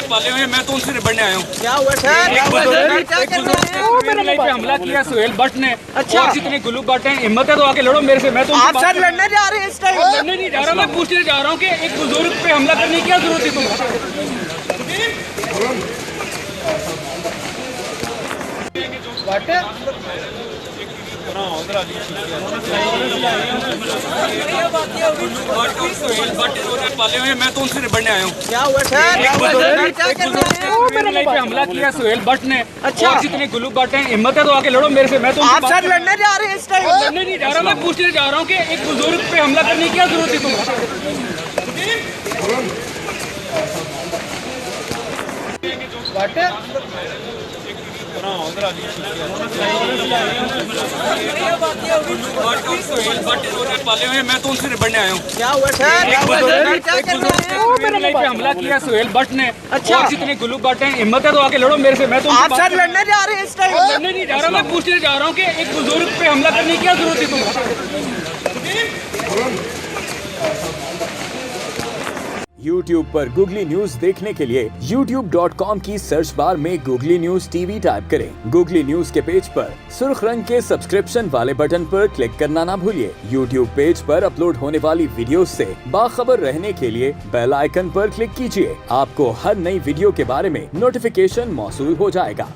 पाले हुए मैं तो उनसे निपटने आया हूँ। क्या हुआ सर? मेरे पे हमला किया सुहेल भट्ट ने। अच्छा। और जितने गुल्लू भट्ट हैं, हिम्मत है तो आके लड़ो मेरे से। मैं तो आप सर लड़ने जा रहे हैं इस टाइम? लड़ने नहीं जा रहा, मैं पूछने जा रहा हूँ कि एक बुजुर्ग पे हमला करने की क्या जरूरत है तुमको? पाले हुए मैं तो उनसे निपटने आया हूँ। क्या हुआ सर? मेरे पे हमला किया सुहेल भट्ट ने। अच्छा। और जितने गुल्लू भट्ट हैं, हिम्मत है तो आके लड़ो मेरे से। मैं तो आप सर लड़ने जा रहे हैं इस टाइम? लड़ने नहीं जा रहा, मैं पूछने जा रहा हूँ कि एक बुजुर्ग पे हमला करने की क्या जरूरत है तुमको? पाले हुए मैं तो उनसे निपटने आया हूँ। क्या हुआ सर? मेरे पे हमला किया सुहेल भट्ट ने। अच्छा। और जितने गुल्लू भट्ट हैं, हिम्मत है तो आके लड़ो मेरे से। मैं तो आप सर लड़ने जा रहे हैं इस टाइम? लड़ने नहीं जा रहा, मैं पूछने जा रहा हूँ कि एक बुजुर्ग पे हमला करने की क्या जरूरत है तुमको? YouTube पर Google न्यूज देखने के लिए youtube.com की सर्च बार में Google न्यूज टीवी टाइप करें। Google न्यूज के पेज पर सुर्ख रंग के सब्सक्रिप्शन वाले बटन पर क्लिक करना ना भूलिए। YouTube पेज पर अपलोड होने वाली वीडियोस से बाखबर रहने के लिए बेल आइकन पर क्लिक कीजिए। आपको हर नई वीडियो के बारे में नोटिफिकेशन मौसूल हो जाएगा।